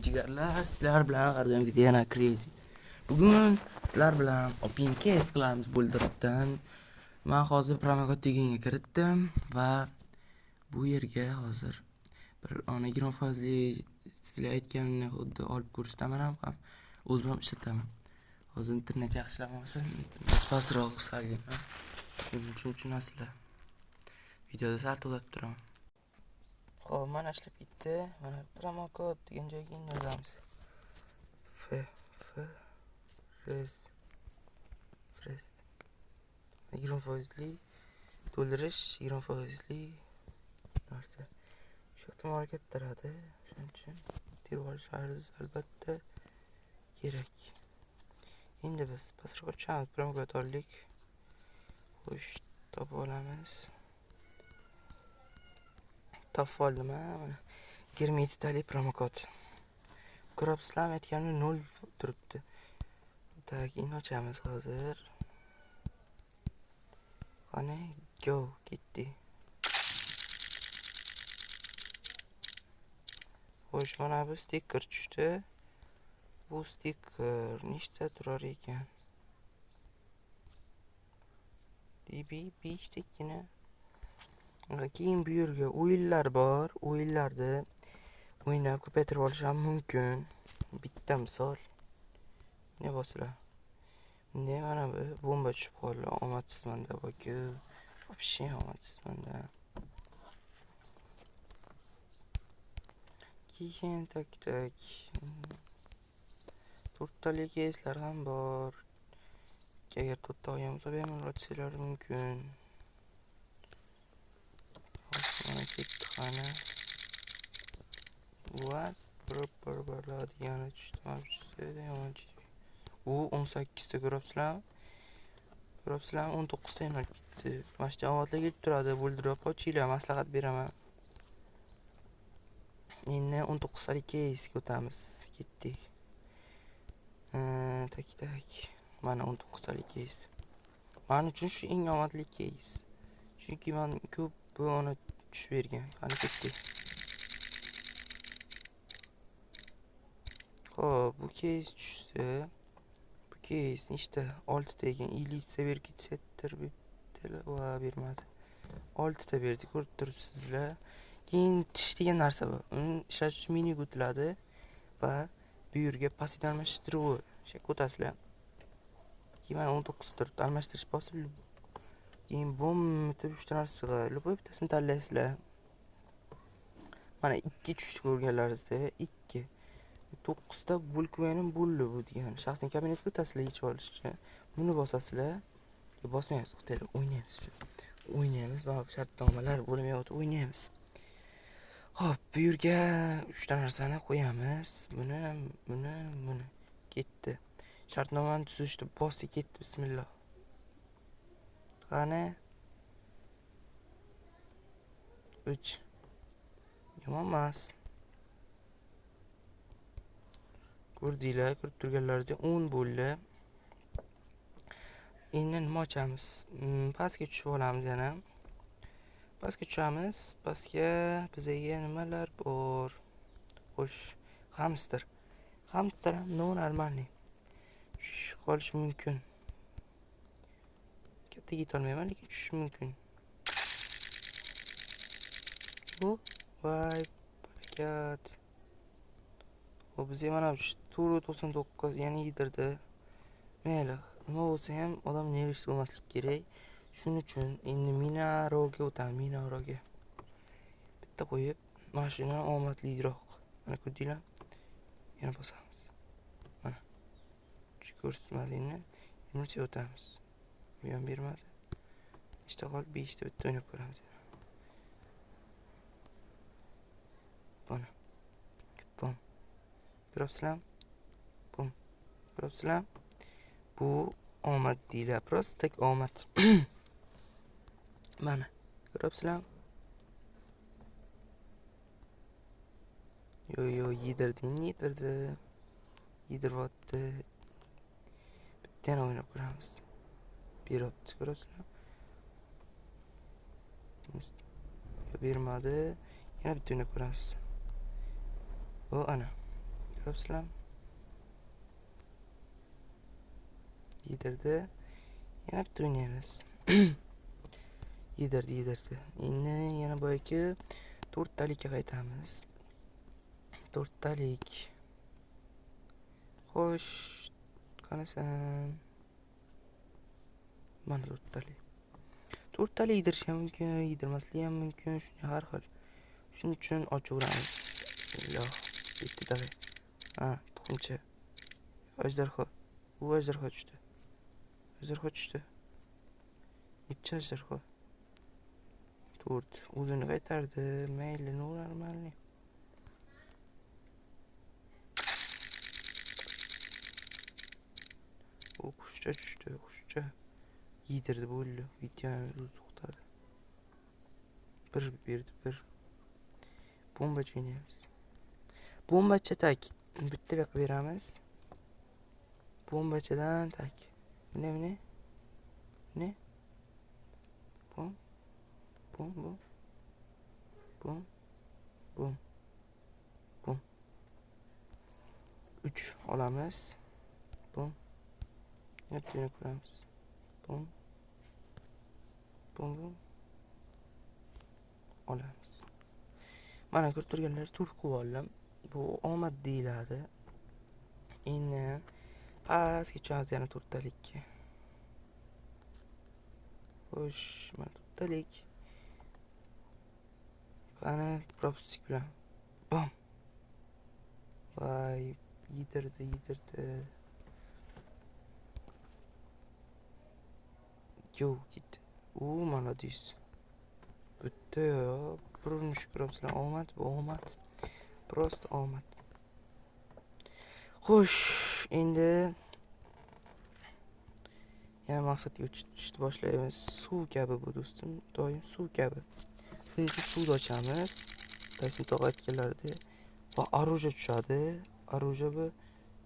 jigarlar, sizlar bilan qaraganda yana crazy. Bugun sizlar bilan open case qilamiz Bulldropdan. Men hozir promokod deganiga kiritdim va bu yerga hozir bir 20% sizlar aytganimni xuddi olib ko'rsataman ham o'zim ham ishlataman. Hozir internet yaxshilamasa, internet pastroq qilgan. Shuning uchun tushunasizlar. Videoda sal to'xtab turaman. Xo'p, mana ishlab ketdi. Mana promokod degan joyga yozamiz. Fresh 20% to'ldirish 20% narsa. Shu ehtimol kattaroqda, shuning uchun terib olishingiz albatta kerak. Endi biz pastroq tushamiz, promokod oldik. Xo'sh, topib olamiz. Topib oldim mana 27 talik promokod. Ko'rabsizlar, aytganim 0 turibdi. Tak, endi ochamiz hozir. Qani, go, ketdi. Xo'sh, mana bu stiker tushdi. Bu stiker nechta turar ekan? 5 takkina. Keyin bu yerga o'yinlar bor. O'yinlarda o'ynab ko'paytirib olish ham mumkin. Bitta misol. Ne bo'lsa. Ne mana bu bomba tushib qoldi. Omadsizmanda boku. Вообще omadsizmanda. Keyin tak. To'rttalik eslar ham bor. Agar to'rtta olganimsa bemalol ochsanglar mumkin. Mana ketdi qani. Was proper degan tushdi. U 18 ta ko'rabsizlar. 19 ta olib ketdi. Mana jamoatlar kelib turadi, Bulldrop ochinglar, maslahat beraman. Endi 19 talik case o'tamiz. Ketdik. Tak. Mana 19 talik case. Men uchun shu eng omadli case. Chunki men ko'p buni tushib bergan. Qani ketdik. Xo'p, bu case tushdi. Bu case nechta? 6 ta ekan. Elitsa berkitsettir va bermadi. 6 ta berdi, ko'rib turibsizlar. Keyin tish degan narsa bor. Uni ishlatish menyu o'tiladi va bu yerga pasid almashtiruv ko'tasizlar. Keyin mana 19 turibdi, almashtirish bosilib. Keyin bom bitta 3 ta narsa chiqadi. Любой bittasini tanlaysizlar. Mana 2 tushdi ko'rganlaringizda, 2. 9 ta bulkvaning bulli bu degan. Shaxsiy kabinetga o'tasizlar yechib olish uchun. Buni bosasizlar. Bosmaymiz, o'taylik, o'ynaymiz. O'ynaymiz va shartnomalar bo'lmayapti, o'ynaymiz. Xo'p, bu yerga 3 ta narsani qo'yamiz. Buni ketdi. Shartnomani tuzishni bosdi, ketdi. Bismillah. Qani? 3. Yomon emas. Ko'rdinglar, ko'rib turganlaringizda 10 bo'ldi. Endi nima ochamiz? Pastga tushib olamiz yana. Pastga tushamiz. Pastga bizga nimalar bor? Xo'sh, hamster. Hamster ham normalniy. Tushib qolish mumkin. Katta yetolmayman, lekin tushish mumkin. Bu voy, barakat. O bizga mana 499 yana yedirdi. Mayli, nima bo'lsa ham odam nervishli bo'lmaslik kerak. Shuning uchun endi Minaroga o'tamiz, Minaroga. Bitta qo'yib, mashina omadliroq. Mana ko'rdinglar? Yana bosamiz. Mana. Ko'rsatmadi endi. 20 ta o'tamiz. Bu ham bermadi. Nechta qoldi? 5 ta bitta o'ynab ko'ramiz. Buni. Bom. Ko'rabsizlar? Bom. Ko'rabsizlar? Bu omad deyiladi. Prosta tak omad. Mana. Ko'rabsizlar? Yo, yedirdi. Yediryapti. Bittani o'ynab ko'ramiz. Beryapti, ko'rabsizlar? Bermadi. Yana bitta o'ynab ko'ramiz. O ana. ko'ryapsizlar? Yedirdi. Yana bitta o'ynaymiz. Yedirdi. Endi yana boyagi 4 talikka qaytamiz. 4 talik. Xo'sh, qanasan? Mana 4 talik. 4 talik yedirish ham mumkin, yedirmaslik ham mumkin, shunday har xil. Shuning uchun ochaveramiz. Bismillah. Bitti davay. Tuxumcha. Ajdarho. Bu ajdarho tushdi. Necha ajdarho? 4. O'zini qaytardi. Mayli, normalniy. O qushcha tushdi, qushcha. Yedirdi bo'ldi. Videoni o'zi to'xtadi. Bir berdi, bir. Bombacha o'ynaymiz. Bombacha tak. Bitta yoqib beramiz. Bombachadan tak. Ne? Bom. 3 olamiz. Bom. Yettini ko'ramiz. Bom. Olamiz. Mana ko'rib turganlar turk qilib bu omad deyiladi. Endi pastga tushamiz yana 4 talikka. Xo'sh, mana 4 talik. Qani propustik bilan. Bom. Voy, yedirdi. Yo, ketdi. Молодец. Bitta yo, bir urinish ko'ramsizlar. Omad, bu omad. Просто omad. Xo'sh, endi yana maqsadga o'tishni boshlaymiz. Suv kabi bu do'stim, doim suv kabi. Shuning uchun suvni ochamiz. Tayson tog'a aytganlaridek. Va оружие tushadi. Оружие bu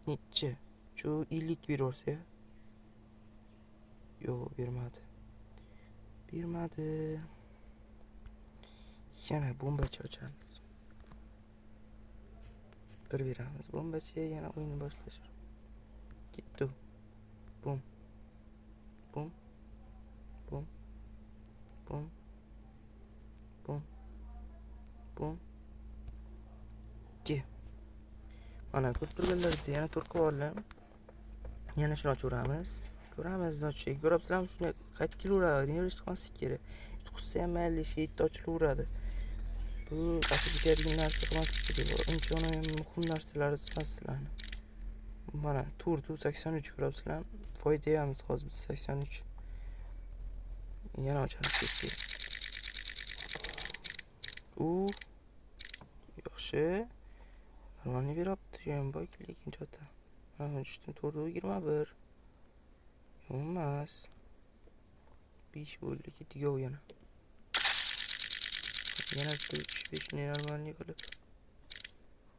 necha? Shu 50 bersa. Yo'q, bermadi. Yana bombacha ochamiz. Bir beramiz. Bombacha yana o'yinni boshlash. Ketdi. Bom. 2. Mana ko'rib turganlaringiz yana turqib yana shuni ochaveramiz. Ko'ramiz nocha. Ko'rabsizlarmi, shuni qaytib kelaveradi. Nima qilmaslik kerak. Tutsa ham mayli, sheytni ochilaveradi. Bu asosiy kerakli narsa qilmaslik kerak. Uncha ham muhim narsalar sizlarni. Mana tur 83 ko'rabsizlar. Foydayamiz hozir 83. Yana ochamiz ketdi. Yaxshi. Normalniy beribdi, ham bak, lekin chota. Mana tushdim 421. Emas. 5 bo'ldi, ketdi yana. Yana 35 ni normalniy qilib.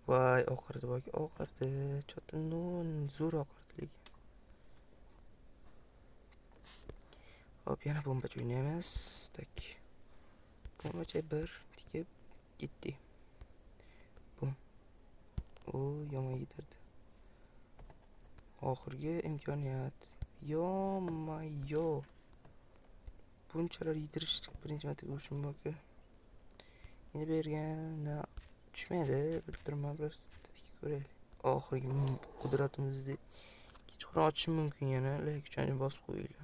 Voy, oxirdi bak, chota non zo'r oxirdi lekin. Hop, yana bombacha o'ynaymiz. Tak. Bombacha 1 tikib ketdi. Bom. Yomon yedirdi. Oxirgi imkoniyat. Yo. Bunchalar yedirishdik birinchi marta ko'rishim boki. Endi berganda tushmaydi, bildirma biroz ko'raylik. Oxirgi qudratimizni kechqurun ochishim mumkin yana, lekin bosib qo'yinglar.